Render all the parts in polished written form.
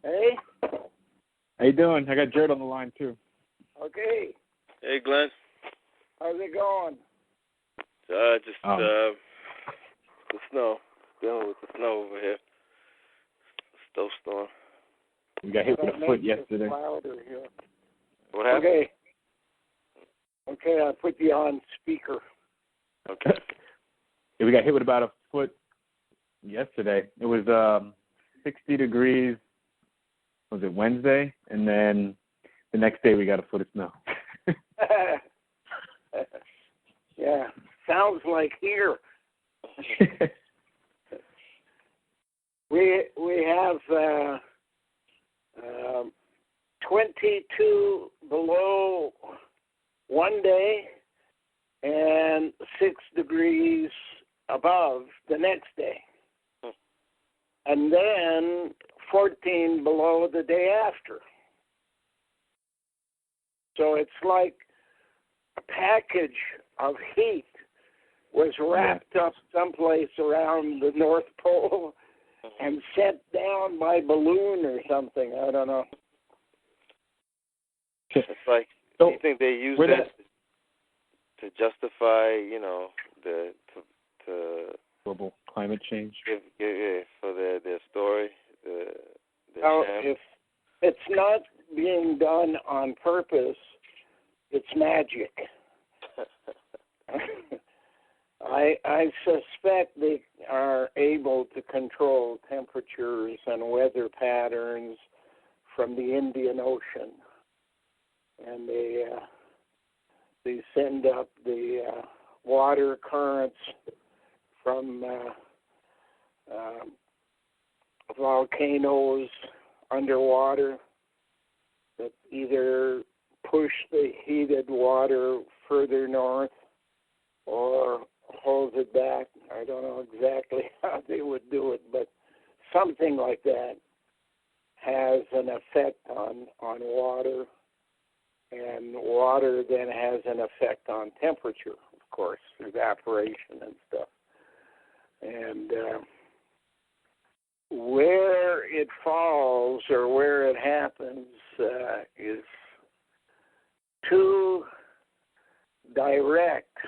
Hey? How you doing? I got Jared on the line, too. Okay. Hey, Glenn. How's it going? Just the snow. Dealing with the snow over here. Snowstorm. We got hit with a foot yesterday. Louder here. What happened? Okay. Okay, I put you on speaker. Okay. Yeah, we got hit with about a foot yesterday. It was 60 degrees. Was it Wednesday? And then the next day we got a foot of snow. Yeah, sounds like here. We have 22 below one day and 6 degrees above the next day. And then 14 below the day after. So it's like a package of heat was wrapped up someplace around the North Pole and sent down by balloon or something. I don't know. It's like, do you think they use that to justify, the global climate change? For their story? If it's not being done on purpose, it's magic. I suspect they are able to control temperatures and weather patterns from the Indian Ocean, and they send up the water currents from volcanoes underwater that either push the heated water further north or holds it back. I don't know exactly how they would do it, but something like that has an effect on water, and water then has an effect on temperature, of course, evaporation and stuff. And where it falls or where it happens is too direct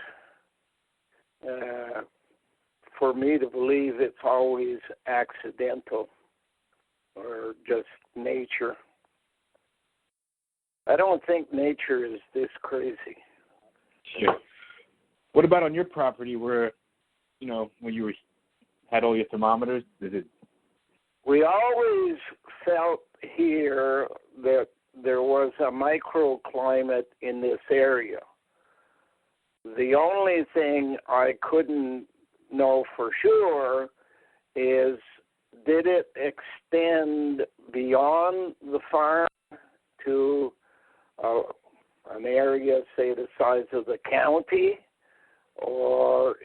for me to believe it's always accidental or just nature. I don't think nature is this crazy. Sure. What about on your property where, when you had all your thermometers? We always felt here that there was a microclimate in this area. The only thing I couldn't know for sure is, did it extend beyond the farm to an area, say, the size of the county, or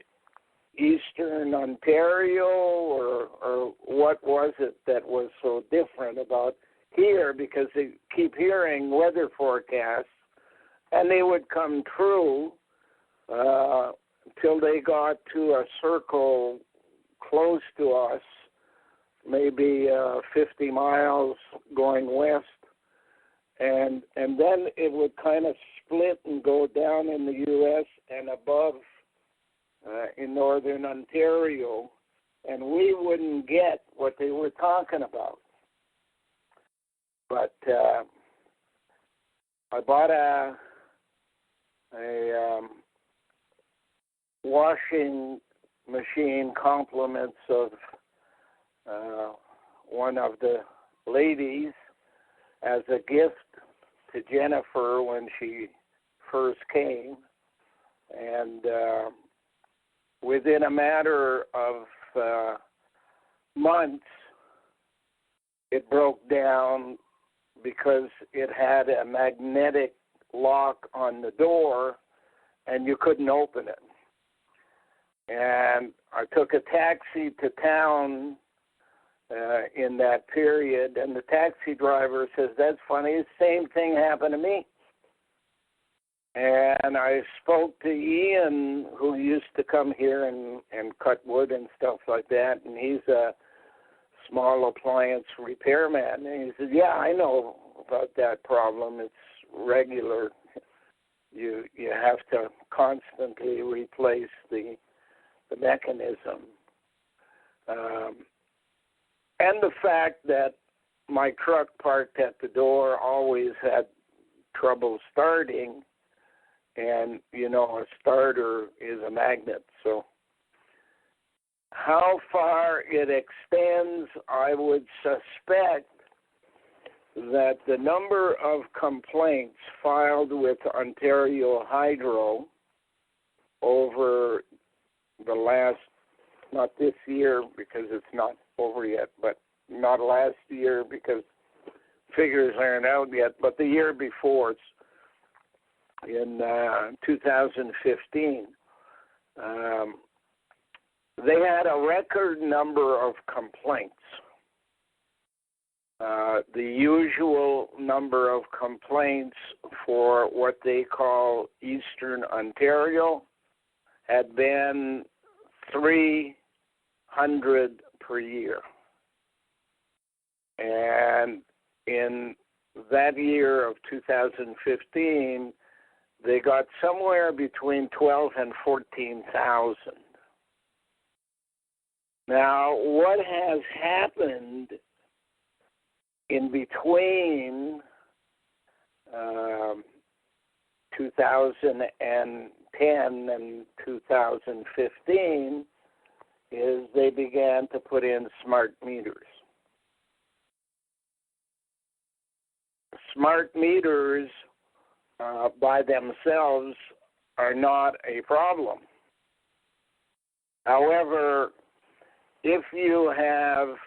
eastern Ontario, or what was it that was so different about here? Because they keep hearing weather forecasts, and they would come true until they got to a circle close to us, maybe 50 miles going west, and then it would kind of split and go down in the U.S. and above in northern Ontario, and we wouldn't get what they were talking about. But I bought a washing machine, compliments of one of the ladies, as a gift to Jennifer when she first came, and within a matter of months, it broke down because it had a magnetic lock on the door, and you couldn't open it. And I took a taxi to town in that period, and the taxi driver says, "That's funny, the same thing happened to me." And I spoke to Ian, who used to come here and cut wood and stuff like that, and he's a small appliance repairman. And he said, yeah, I know about that problem. It's regular. You have to constantly replace the mechanism. And the fact that my truck parked at the door always had trouble starting, and, you know, a starter is a magnet. So how far it extends, I would suspect that the number of complaints filed with Ontario Hydro over the last, not this year because it's not over yet, but not last year because figures aren't out yet, but the year before, in 2015, they had a record number of complaints. The usual number of complaints for what they call Eastern Ontario had been 300 per year. And in that year of 2015, they got somewhere between 12 and 14,000. Now, what has happened in between 2010 and 2015 is they began to put in smart meters. Smart meters by themselves are not a problem. However, if you have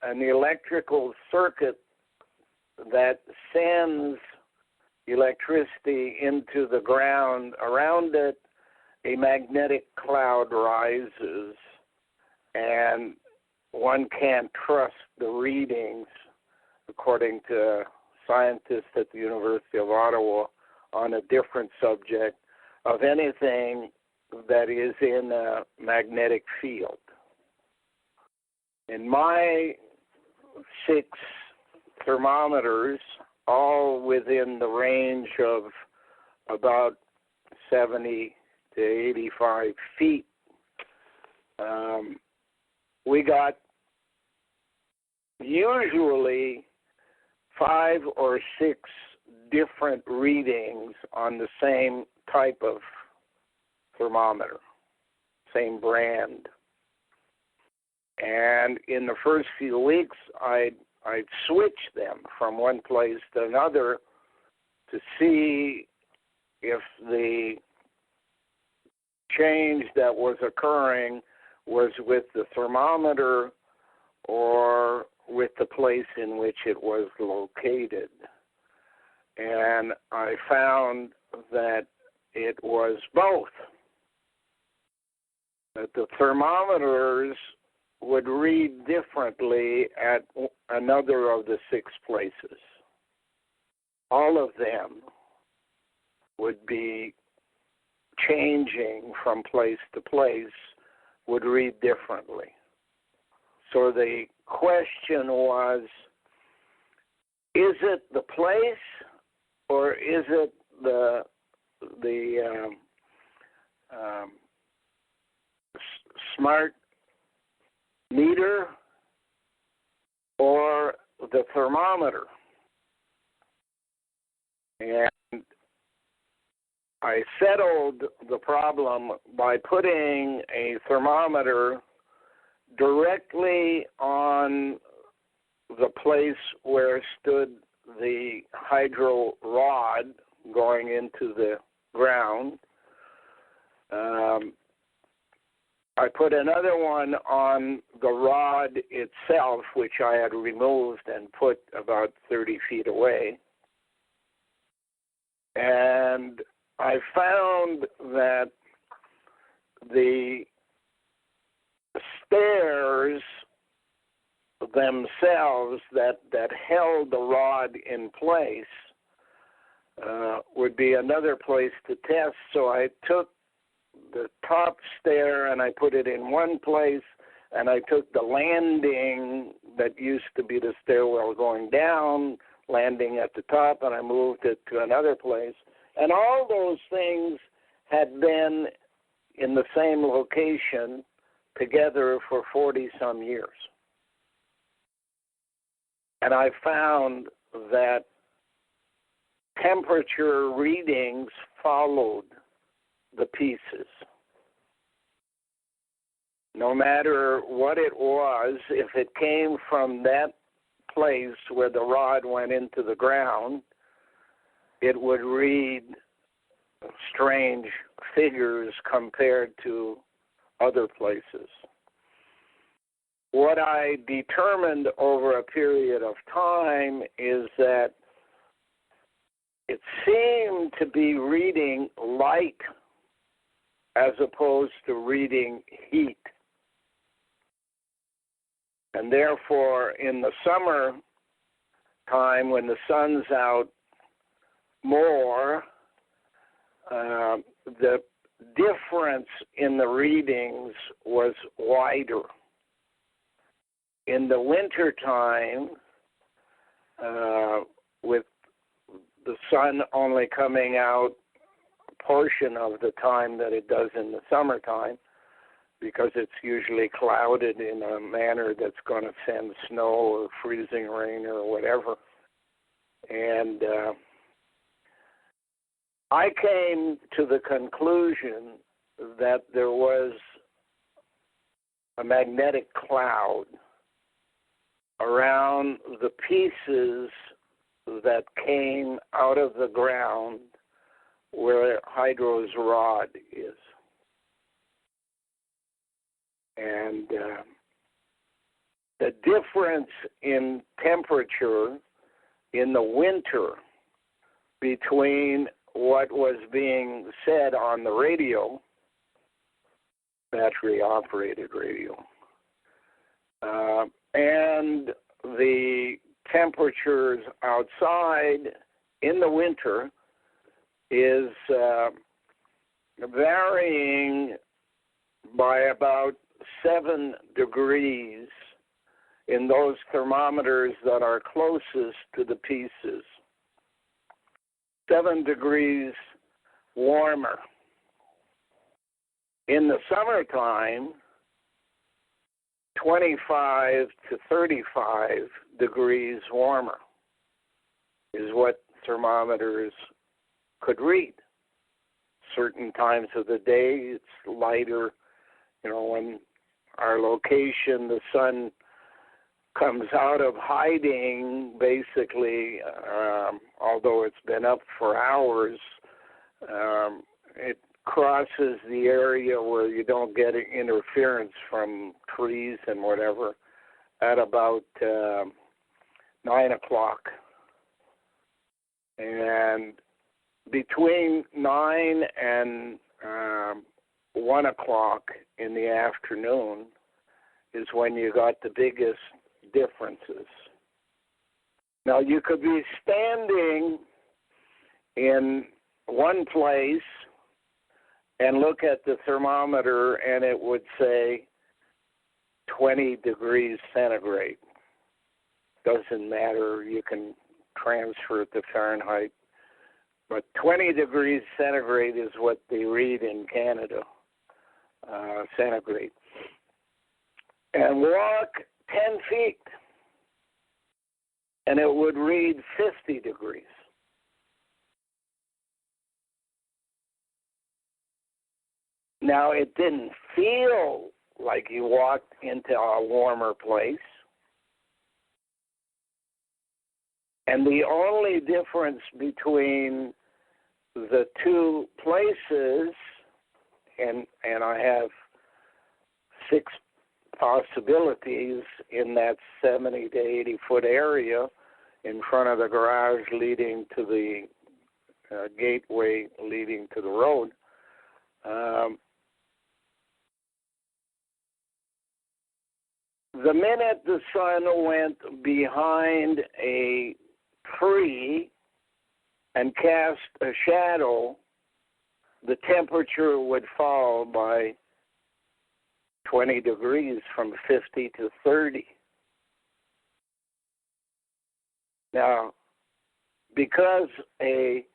an electrical circuit that sends electricity into the ground around it, a magnetic cloud rises, and one can't trust the readings, according to scientists at the University of Ottawa, on a different subject, of anything that is in a magnetic field. In my 6 thermometers, all within the range of about 70 to 85 feet, we got usually 5 or 6 different readings on the same type of thermometer, same brand. And in the first few weeks, I'd switch them from one place to another to see if the change that was occurring was with the thermometer or with the place in which it was located. And I found that it was both. That the thermometers would read differently at another of the 6 places. All of them would be changing from place to place, would read differently. So the question was, is it the place or is it the smart meter or the thermometer? And I settled the problem by putting a thermometer directly on the place where stood the hydro rod going into the ground. I put another one on the rod itself, which I had removed and put about 30 feet away. And I found that the stairs themselves that held the rod in place would be another place to test. So I took the top stair and I put it in one place, and I took the landing that used to be the stairwell going down, landing at the top, and I moved it to another place. And all those things had been in the same location together for 40-some years. And I found that temperature readings followed the pieces. No matter what it was, if it came from that place where the rod went into the ground, it would read strange figures compared to other places. What I determined over a period of time is that it seemed to be reading light as opposed to reading heat. And therefore, in the summer time when the sun's out more, the difference in the readings was wider. In the winter time, with the sun only coming out a portion of the time that it does in the summertime, because it's usually clouded in a manner that's going to send snow or freezing rain or whatever. And I came to the conclusion that there was a magnetic cloud around the pieces that came out of the ground where Hydro's rod is. And the difference in temperature in the winter between what was being said on the radio, battery-operated radio, and the temperatures outside in the winter is varying by about 7 degrees in those thermometers that are closest to the pieces. 7 degrees warmer. In the summertime, 25 to 35 degrees warmer is what thermometers could read. Certain times of the day, it's lighter. You know, when our location, the sun comes out of hiding, basically, although it's been up for hours, it crosses the area where you don't get interference from trees and whatever at about 9 o'clock. And between 9 and 1 o'clock in the afternoon is when you got the biggest differences. Now, you could be standing in one place and look at the thermometer and it would say 20 degrees centigrade. Doesn't matter, you can transfer it to Fahrenheit. But 20 degrees centigrade is what they read in Canada, centigrade. And walk 10 feet, and it would read 50 degrees. Now, it didn't feel like you walked into a warmer place. And the only difference between the two places, and I have 6 possibilities in that 70 to 80 foot area in front of the garage leading to the gateway leading to the road. The minute the sun went behind a tree and cast a shadow, the temperature would fall by 20 degrees from 50 to 30. Now, because a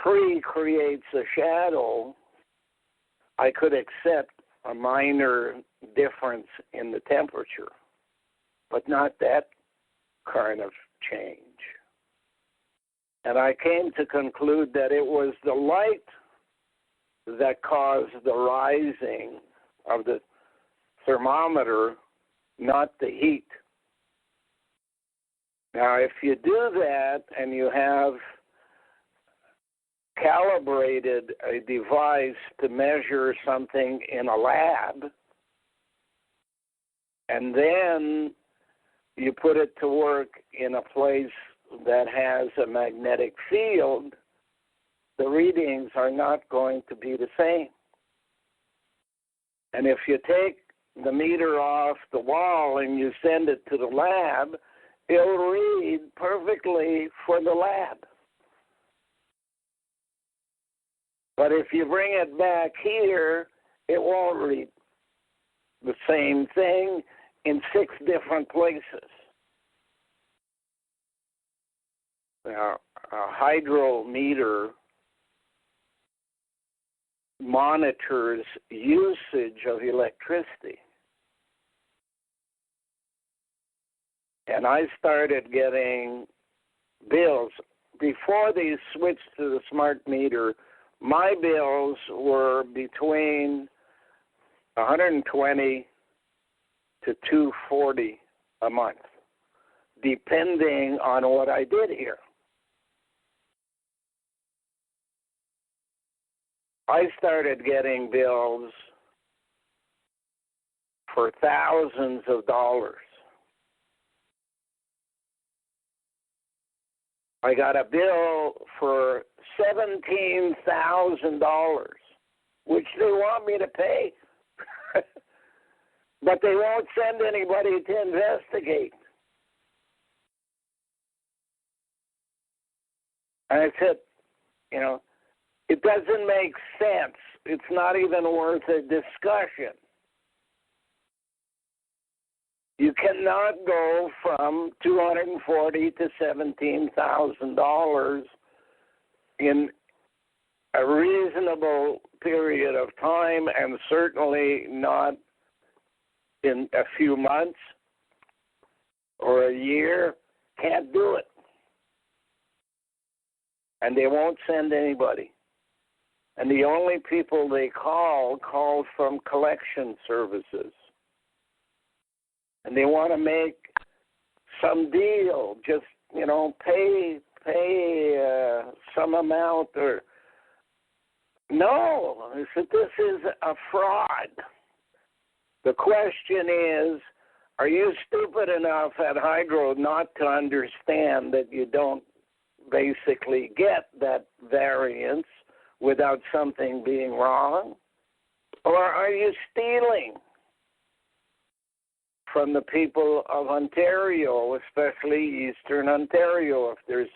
tree creates a shadow, I could accept a minor difference in the temperature, but not that kind of change. And I came to conclude that it was the light that caused the rising of the thermometer, not the heat. Now, if you do that and you have calibrated a device to measure something in a lab, and then you put it to work in a place that has a magnetic field, the readings are not going to be the same. And if you take the meter off the wall and you send it to the lab, it'll read perfectly for the lab. But if you bring it back here, it won't read the same thing in 6 different places. Now, a hydrometer monitors usage of electricity. And I started getting bills. Before they switched to the smart meter, my bills were between $120 to $240 a month, depending on what I did here. I started getting bills for thousands of dollars. I got a bill for $17,000, which they want me to pay, but they won't send anybody to investigate. And I said, it doesn't make sense. It's not even worth a discussion. You cannot go from $240,000 to $17,000 in a reasonable period of time, and certainly not in a few months or a year. Can't do it. And they won't send anybody. And the only people they call from collection services. And they want to make some deal, just, pay some amount or... No, I said, this is a fraud. The question is, are you stupid enough at Hydro not to understand that you don't basically get that variance without something being wrong? Or are you stealing from the people of Ontario, especially Eastern Ontario? If there's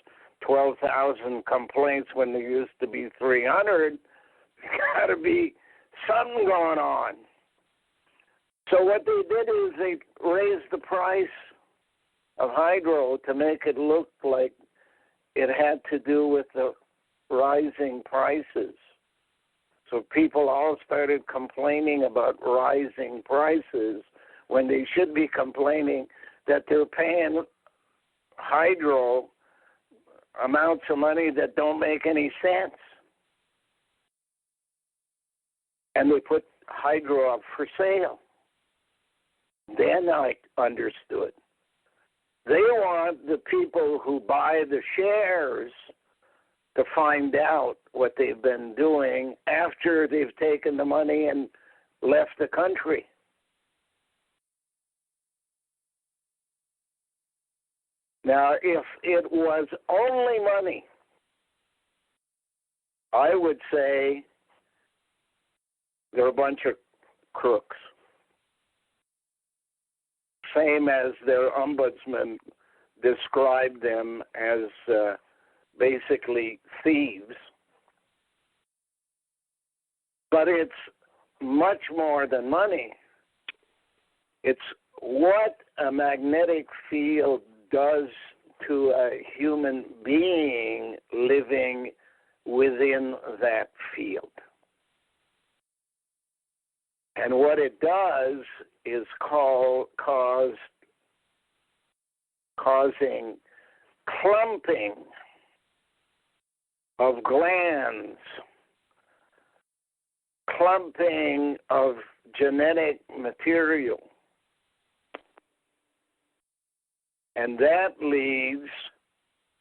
12,000 complaints when there used to be 300, there's got to be something going on. So what they did is they raised the price of Hydro to make it look like it had to do with the rising prices. So people all started complaining about rising prices when they should be complaining that they're paying Hydro amounts of money that don't make any sense. And they put Hydro up for sale. Then I understood. They want the people who buy the shares to find out what they've been doing after they've taken the money and left the country. Now, if it was only money, I would say they're a bunch of crooks. Same as their ombudsman described them as basically thieves. But it's much more than money. It's what a magnetic field does to a human being living within that field. And what it does is causing clumping of glands, clumping of genetic material. And that leads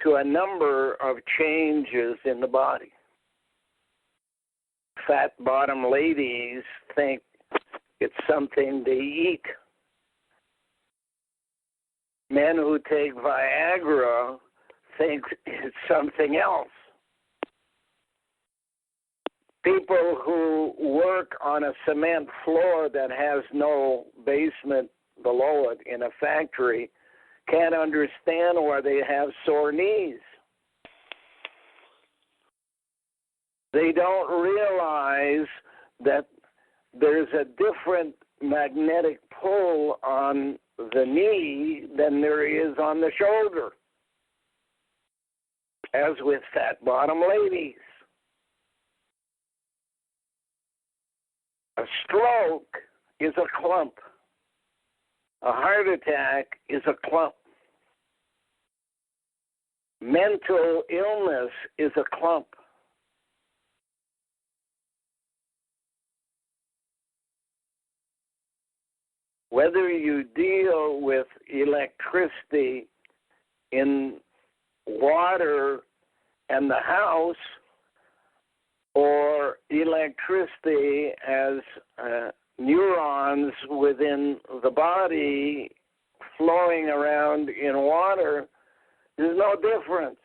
to a number of changes in the body. Fat bottom ladies think it's something they eat. Men who take Viagra think it's something else. People who work on a cement floor that has no basement below it in a factory can't understand why they have sore knees. They don't realize that there's a different magnetic pull on the knee than there is on the shoulder, as with fat bottom ladies. A stroke is a clump. A heart attack is a clump. Mental illness is a clump. Whether you deal with electricity in water and the house, or electricity as neurons within the body flowing around in water, there's no difference.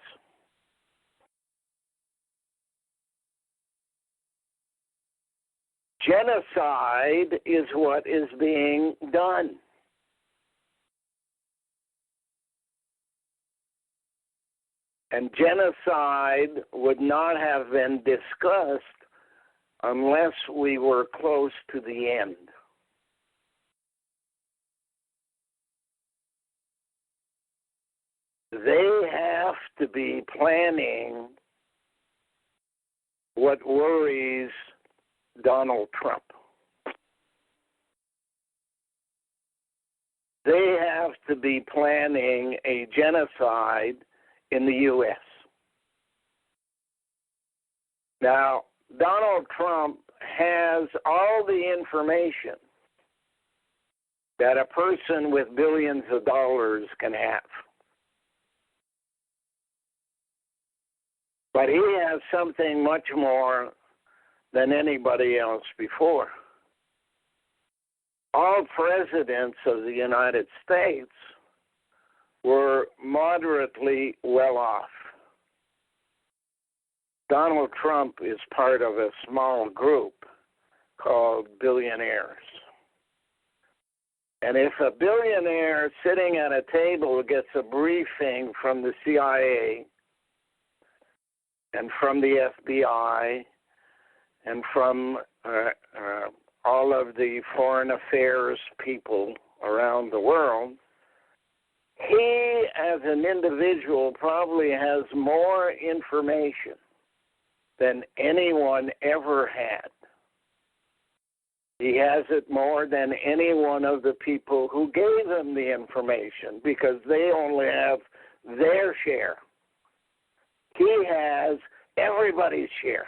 Genocide is what is being done. And genocide would not have been discussed unless we were close to the end. They have to be planning what worries Donald Trump. They have to be planning a genocide in the U.S. Now, Donald Trump has all the information that a person with billions of dollars can have. But he has something much more than anybody else before. All presidents of the United States were moderately well off. Donald Trump is part of a small group called billionaires. And if a billionaire sitting at a table gets a briefing from the CIA and from the FBI and from all of the foreign affairs people around the world, he as an individual probably has more information than anyone ever had. He has it more than any one of the people who gave him the information because they only have their share. He has everybody's share.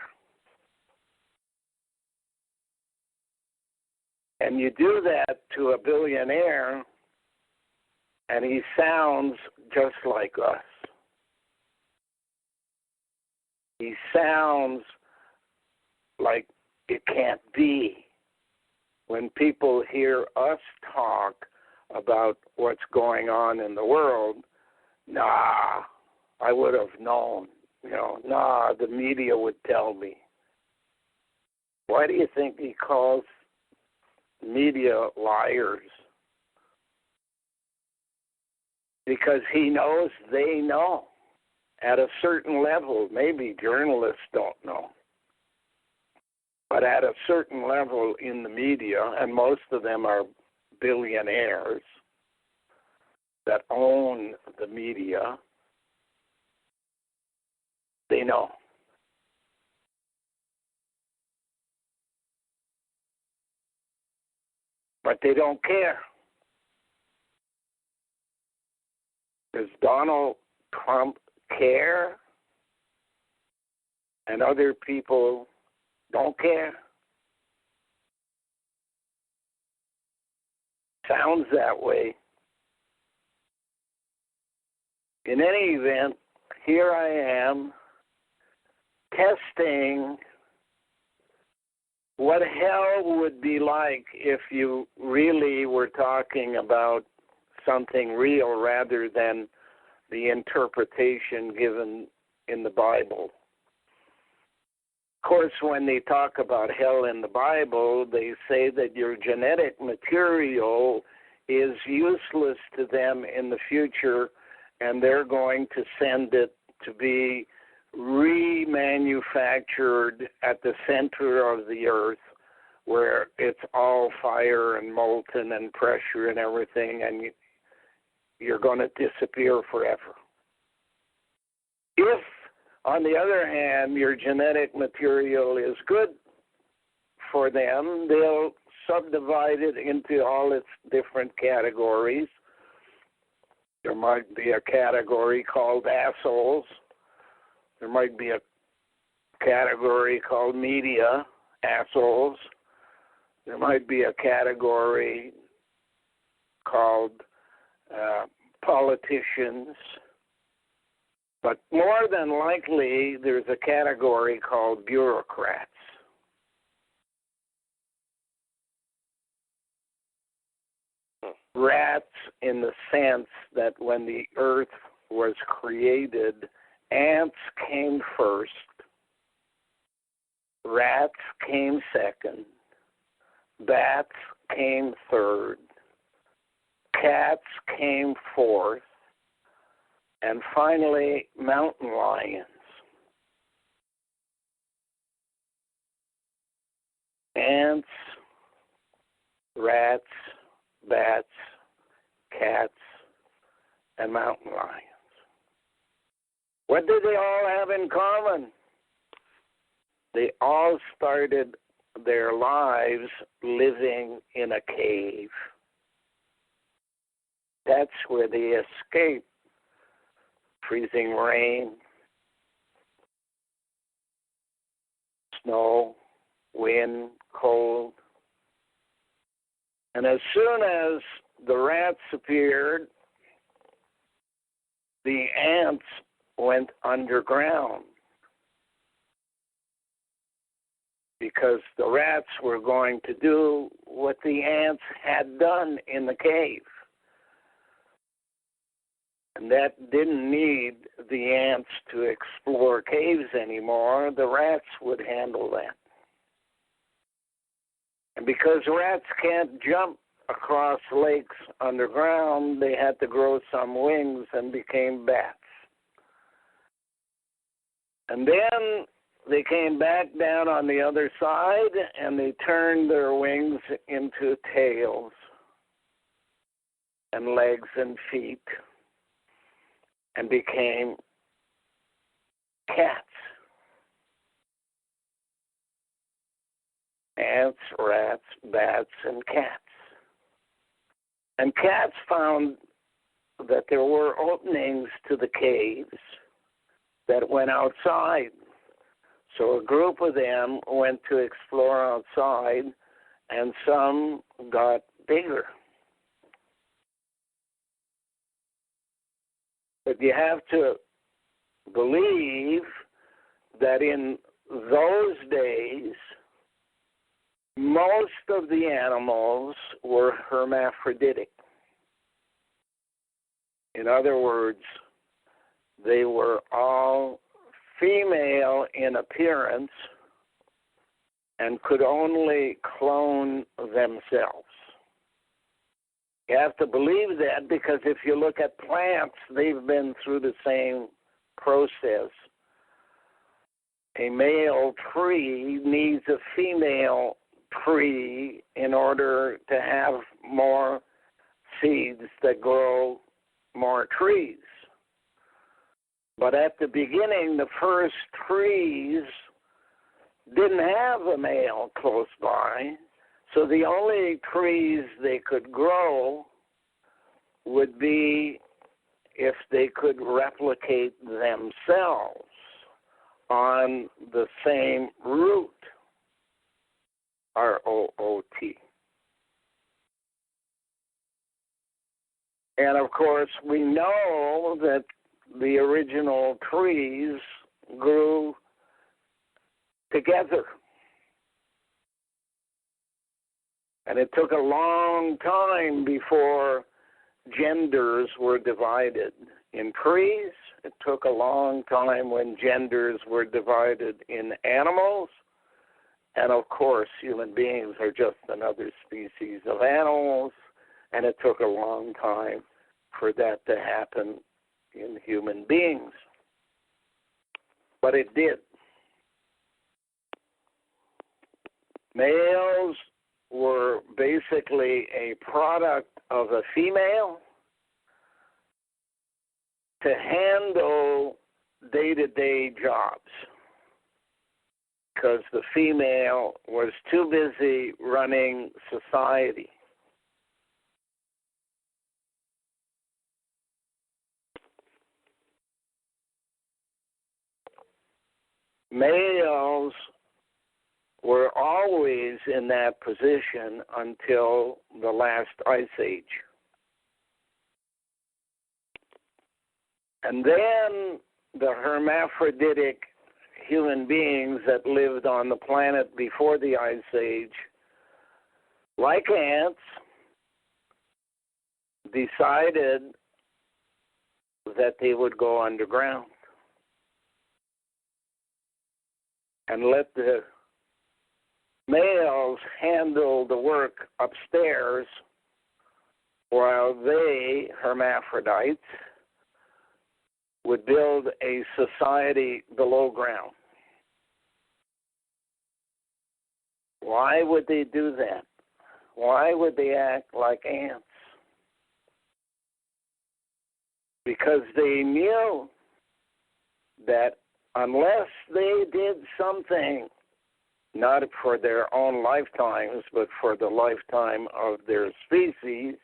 And you do that to a billionaire, and he sounds just like us. He sounds like it can't be. When people hear us talk about what's going on in the world, nah, I would have known. Nah, the media would tell me. Why do you think he calls media liars? Because he knows they know. At a certain level, maybe journalists don't know. But at a certain level in the media, and most of them are billionaires that own the media, they know. But they don't care. Does Donald Trump care? And other people don't care? Sounds that way. In any event, here I am testing what hell would be like if you really were talking about something real rather than the interpretation given in the Bible. Of course, when they talk about hell in the Bible, they say that your genetic material is useless to them in the future, and they're going to send it to be remanufactured at the center of the earth, where it's all fire and molten and pressure and everything, and you're going to disappear forever. If, on the other hand, your genetic material is good for them, they'll subdivide it into all its different categories. There might be a category called assholes. There might be a category called media assholes. There might be a category called politicians. But more than likely, there's a category called bureaucrats. Rats, in the sense that when the earth was created, ants came first, rats came second, bats came third, cats came fourth, and finally, mountain lions. Ants, rats, bats, cats, and mountain lions. What did they all have in common? They all started their lives living in a cave. That's where they escaped freezing rain, snow, wind, cold. And as soon as the rats appeared, the ants went underground because the rats were going to do what the ants had done in the cave. And that didn't need the ants to explore caves anymore. The rats would handle that. And because rats can't jump across lakes underground, they had to grow some wings and became bats. And then they came back down on the other side and they turned their wings into tails and legs and feet and became cats. Ants, rats, bats, and cats. And cats found that there were openings to the caves that went outside. So a group of them went to explore outside, and some got bigger. But you have to believe that in those days, most of the animals were hermaphroditic. In other words, they were all female in appearance and could only clone themselves. You have to believe that because if you look at plants, they've been through the same process. A male tree needs a female tree in order to have more seeds that grow more trees. But at the beginning, the first trees didn't have a male close by, so the only trees they could grow would be if they could replicate themselves on the same root, R-O-O-T. And of course, we know that the original trees grew together. And it took a long time before genders were divided in trees. It took a long time when genders were divided in animals. And of course, human beings are just another species of animals. And it took a long time for that to happen in human beings. But it did. Males were basically a product of a female to handle day-to-day jobs, because the female was too busy running society. Males were always in that position until the last ice age. And then the hermaphroditic human beings that lived on the planet before the ice age, like ants, decided that they would go underground and let the males handle the work upstairs while they, hermaphrodites, would build a society below ground. Why would they do that? Why would they act like ants? Because they knew that unless they did something, not for their own lifetimes, but for the lifetime of their species,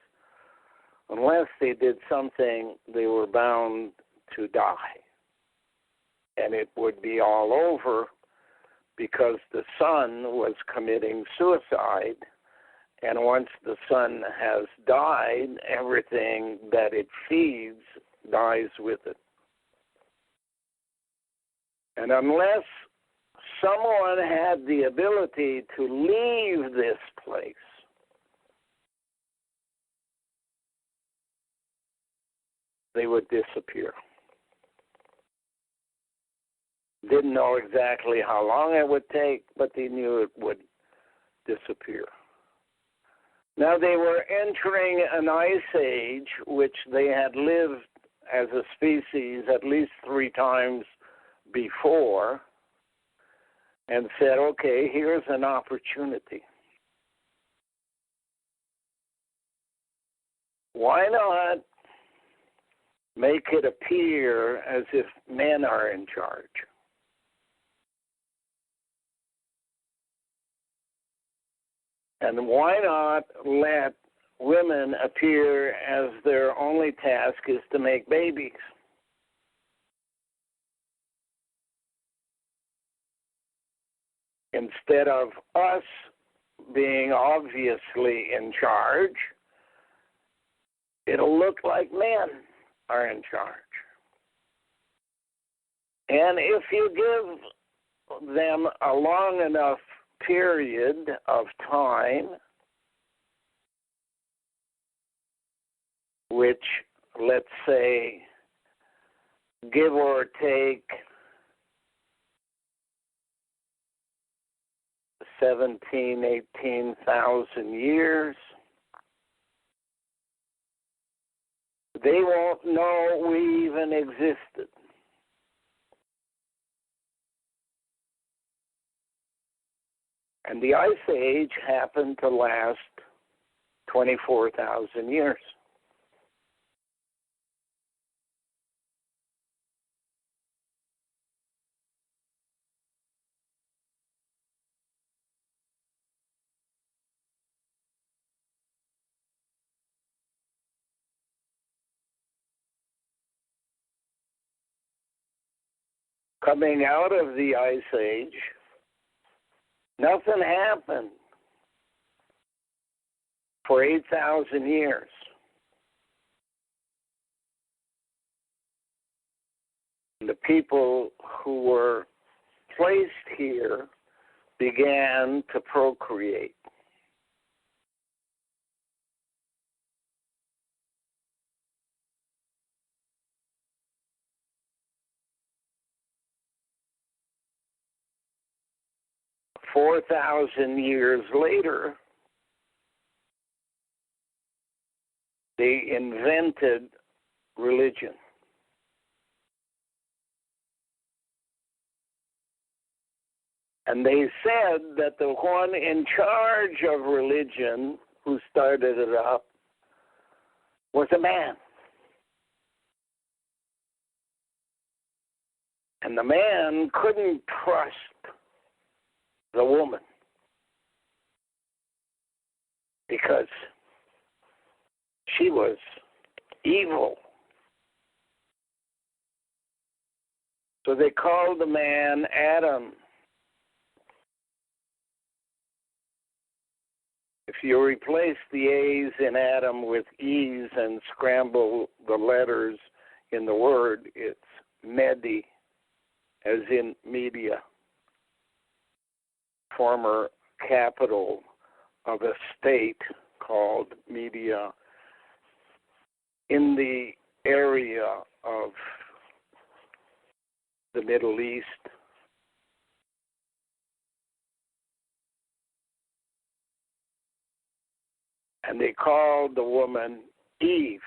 unless they did something, they were bound to die. And it would be all over because the sun was committing suicide. And once the sun has died, everything that it feeds dies with it. And unless someone had the ability to leave this place, they would disappear. Didn't know exactly how long it would take, but they knew it would disappear. Now they were entering an ice age, which they had lived as a species at least 3 times before, and said, okay, here's an opportunity. Why not make it appear as if men are in charge? And why not let women appear as their only task is to make babies? Instead of us being obviously in charge, it'll look like men are in charge. And if you give them a long enough period of time, which, let's say, give or take 18,000 years, they won't know we even existed. And the Ice Age happened to last 24,000 years. Coming out of the Ice Age, nothing happened for 8,000 years. The people who were placed here began to procreate. Four 4,000 years later, they invented religion. And they said that the one in charge of religion, who started it up, was a man. And the man couldn't trust the woman because she was evil. So they called the man Adam. If you replace the A's in Adam with E's and scramble the letters in the word, it's Medi, as in media, former capital of a state called Media in the area of the Middle East. And they called the woman Eve.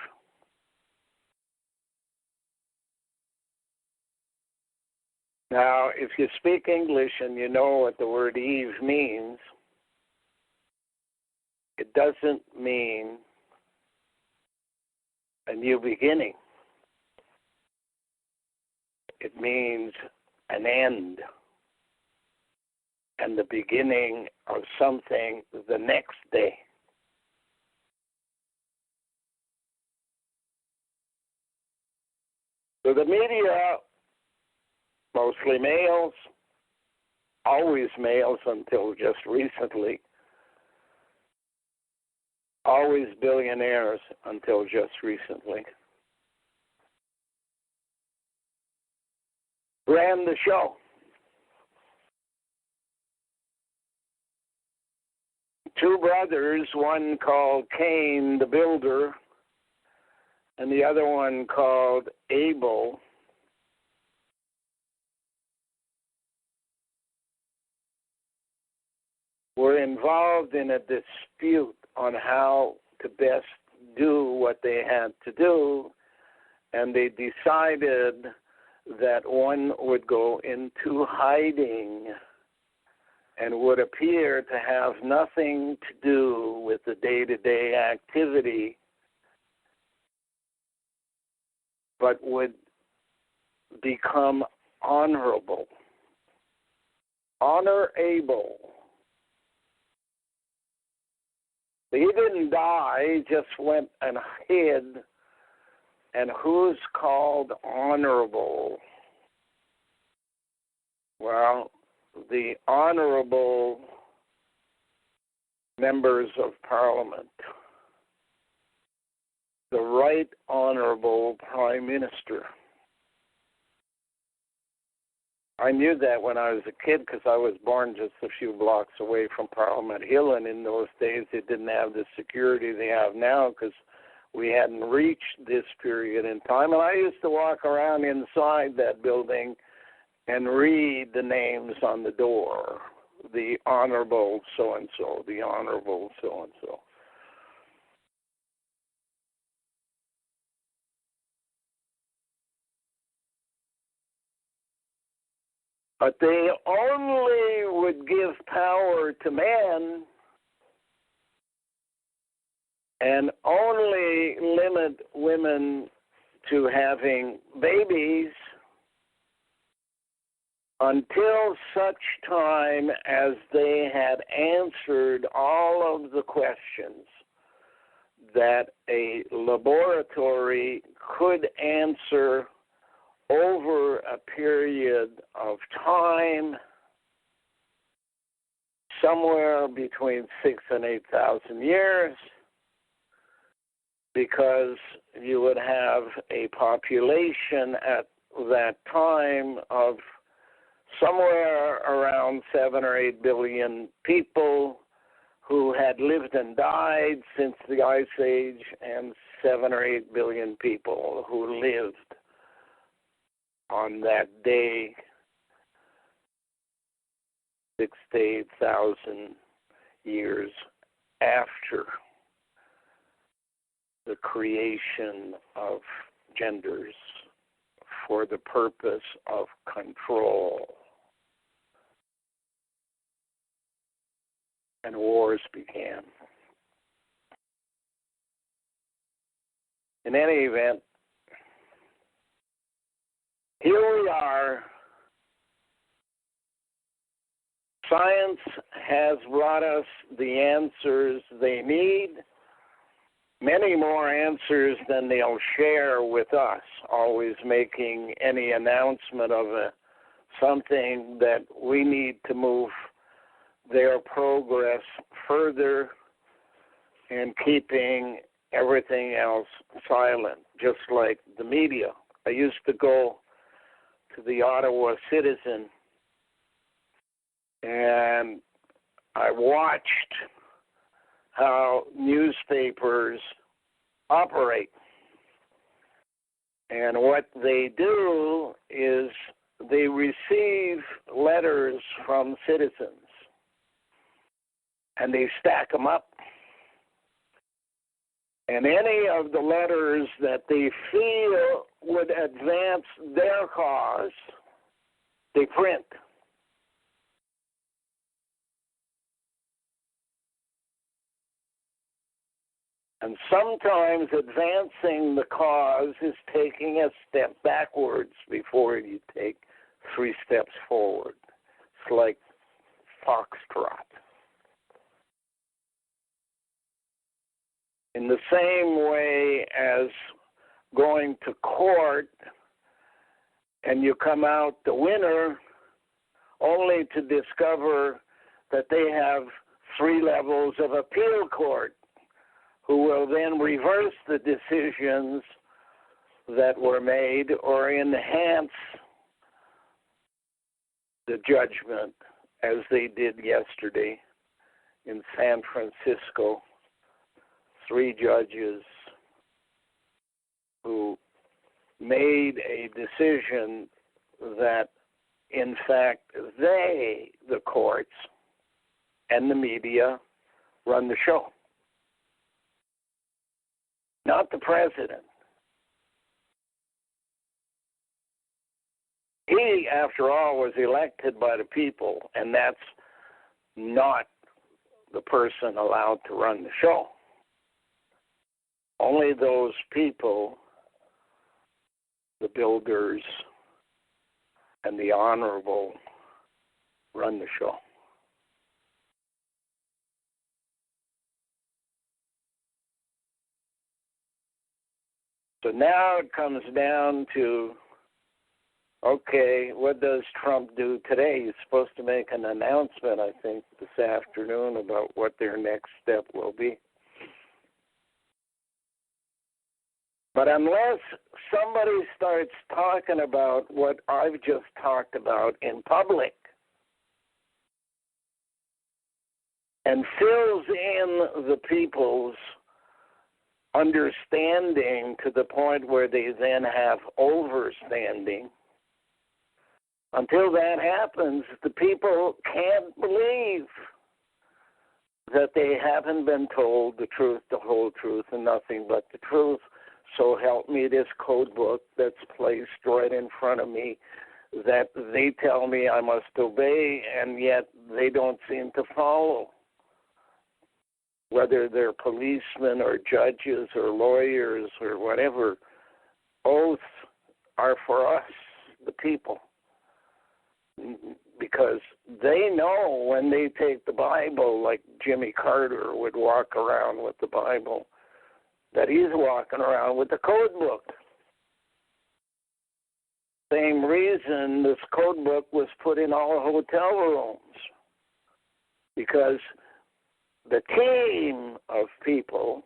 Now, if you speak English and you know what the word Eve means, it doesn't mean a new beginning. It means an end and the beginning of something the next day. So the media, mostly males, always males until just recently, always billionaires until just recently, ran the show. Two brothers, one called Cain the builder, and the other one called Abel, were involved in a dispute on how to best do what they had to do, and they decided that one would go into hiding and would appear to have nothing to do with the day-to-day activity, but would become honorable. Honorable. He didn't die, he just went and hid. And who's called honorable? Well, the honorable members of Parliament, the Right Honorable Prime Minister. I knew that when I was a kid because I was born just a few blocks away from Parliament Hill, and in those days they didn't have the security they have now because we hadn't reached this period in time. And I used to walk around inside that building and read the names on the door, the Honorable so-and-so, the Honorable so-and-so. But they only would give power to men and only limit women to having babies until such time as they had answered all of the questions that a laboratory could answer over a period of time, somewhere between 6,000 and 8,000 years, because you would have a population at that time of somewhere around 7 or 8 billion people who had lived and died since the Ice Age, and 7 or 8 billion people who lived on that day 6,000 to 8,000 years after the creation of genders for the purpose of control. And wars began. In any event, here we are. Science has brought us the answers they need, many more answers than they'll share with us, always making any announcement of something that we need to move their progress further and keeping everything else silent, just like the media. I used to go to the Ottawa Citizen, and I watched how newspapers operate. And what they do is they receive letters from citizens, and they stack them up. And any of the letters that they feel would advance their cause, they print. And sometimes advancing the cause is taking a step backwards before you take 3 steps forward. It's like foxtrot. In the same way as going to court and you come out the winner only to discover that they have 3 levels of appeal court who will then reverse the decisions that were made or enhance the judgment, as they did yesterday in San Francisco. 3 judges who made a decision that, in fact, they, the courts and the media, run the show. Not the president. He, after all, was elected by the people, and that's not the person allowed to run the show. Only those people, the builders and the honorable, run the show. So now it comes down to, okay, what does Trump do today? He's supposed to make an announcement, I think, this afternoon about what their next step will be. But unless somebody starts talking about what I've just talked about in public and fills in the people's understanding to the point where they then have overstanding, until that happens, the people can't believe that they haven't been told the truth, the whole truth, and nothing but the truth. So help me, this code book that's placed right in front of me that they tell me I must obey, and yet they don't seem to follow. Whether they're policemen or judges or lawyers or whatever, oaths are for us, the people. Because they know when they take the Bible, like Jimmy Carter would walk around with the Bible, that he's walking around with the code book. Same reason this code book was put in all hotel rooms. Because the team of people,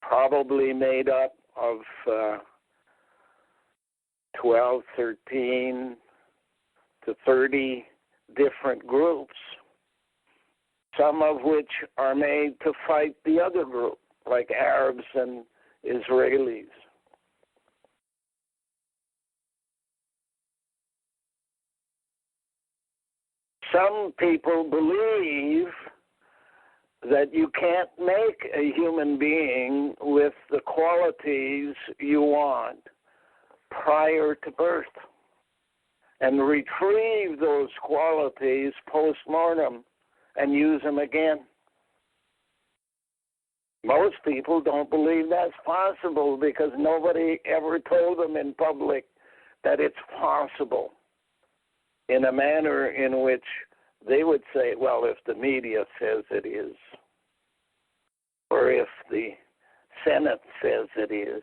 probably made up of 12, 13 to 30 different groups, some of which are made to fight the other group, like Arabs and Israelis. Some people believe that you can't make a human being with the qualities you want prior to birth and retrieve those qualities post-mortem and use them again. Most people don't believe that's possible because nobody ever told them in public that it's possible in a manner in which they would say, well, if the media says it is, or if the Senate says it is.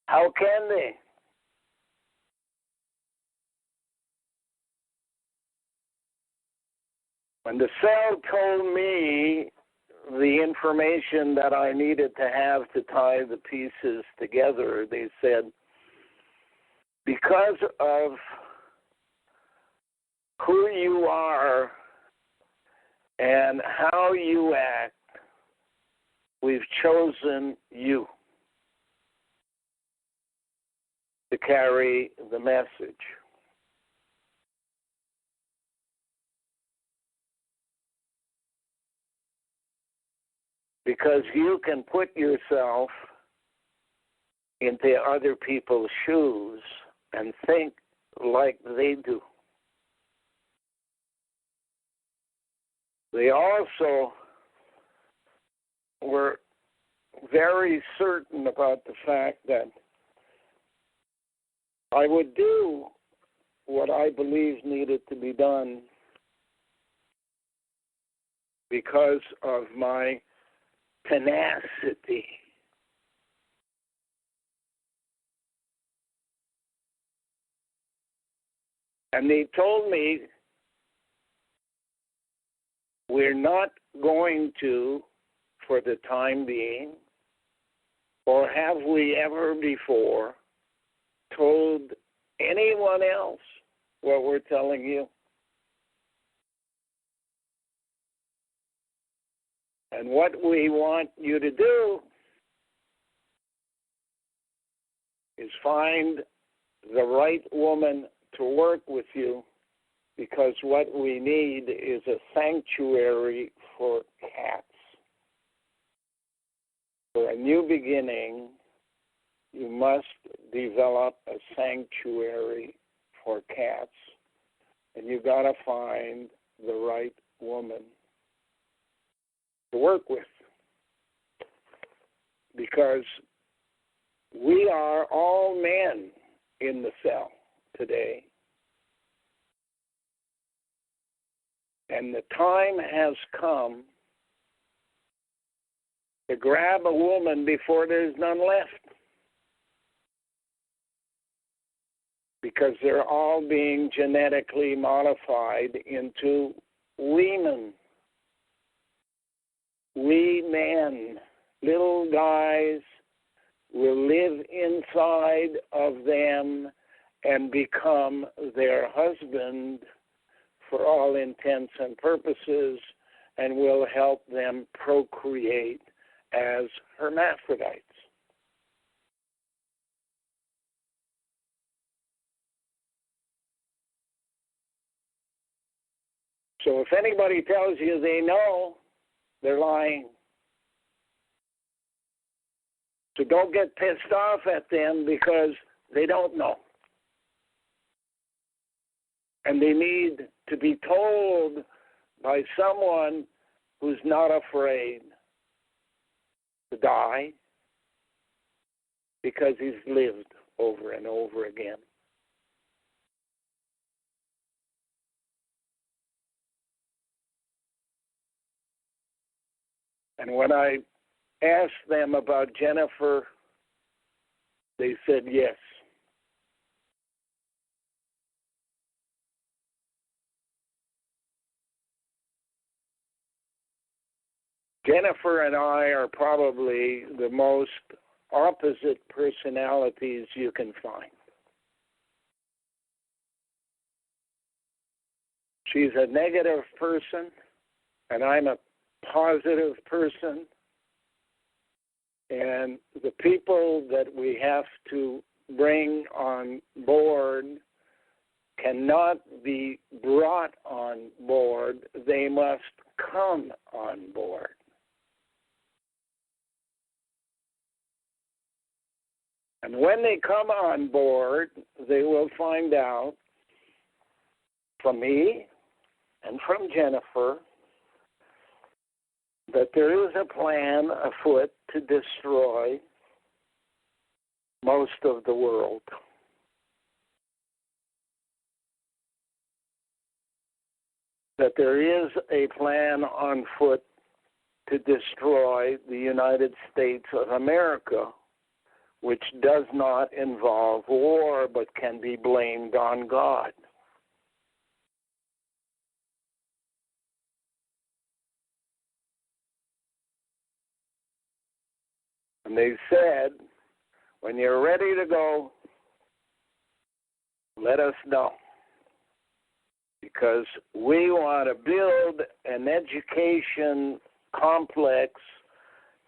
How can they? When the cell told me the information that I needed to have to tie the pieces together, they said, because of who you are and how you act, we've chosen you to carry the message. Because you can put yourself into other people's shoes and think like they do. They also were very certain about the fact that I would do what I believe needed to be done because of my tenacity. And they told me, we're not going to, for the time being, or have we ever before, told anyone else what we're telling you. And what we want you to do is find the right woman to work with you, because what we need is a sanctuary for cats. For a new beginning, you must develop a sanctuary for cats, and you got to find the right woman to work with, because we are all men in the cell today. And the time has come to grab a woman before there's none left, because they're all being genetically modified into women. We men, little guys, will live inside of them and become their husband for all intents and purposes, and will help them procreate as hermaphrodites. So if anybody tells you they know, they're lying. So don't get pissed off at them because they don't know. And they need to be told by someone who's not afraid to die because he's lived over and over again. And when I asked them about Jennifer, they said yes. Jennifer and I are probably the most opposite personalities you can find. She's a negative person, and I'm a positive person. And the people that we have to bring on board cannot be brought on board. They must come on board. And when they come on board, they will find out from me and from Jennifer that there is a plan afoot to destroy most of the world. That there is a plan on foot to destroy the United States of America, which does not involve war but can be blamed on God. And they said, when you're ready to go, let us know. Because we want to build an education complex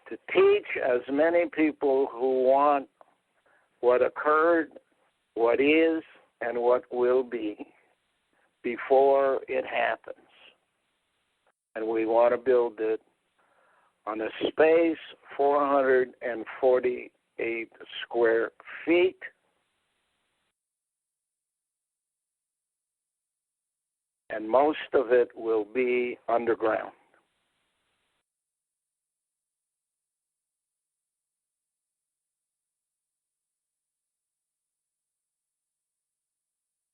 to teach as many people who want what occurred, what is, and what will be before it happens. And we want to build it on a space 448 square feet. And most of it will be underground.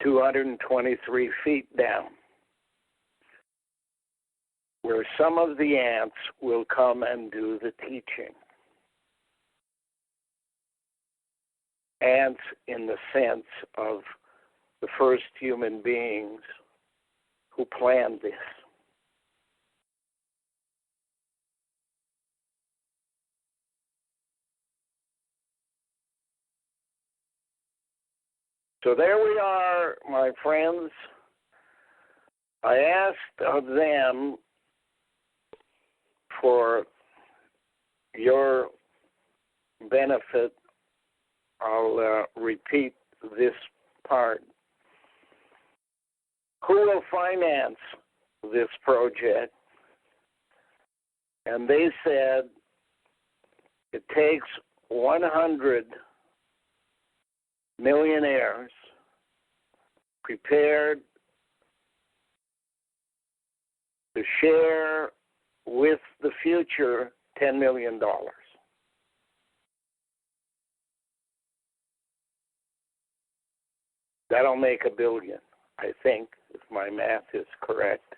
...223 feet down, where some of the ants will come and do the teaching. Ants in the sense of the first human beings who planned this. So there we are, my friends. I asked of them for your benefit. I'll repeat this part. Who will finance this project? And they said it takes 100 millionaires prepared to share with the future $10 million. That'll make $1 billion, I think, if my math is correct.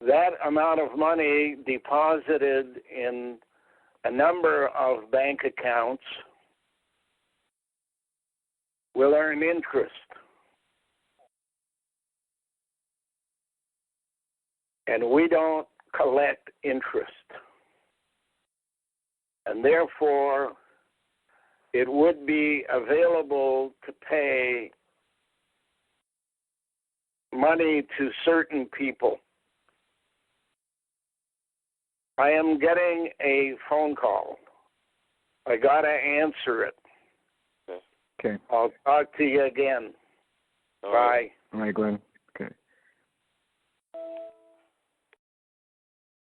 That amount of money deposited in a number of bank accounts will earn interest. And we don't collect interest. And therefore, it would be available to pay money to certain people. I am getting a phone call. I got to answer it. Okay. I'll talk to you again. Bye. All right, Glenn.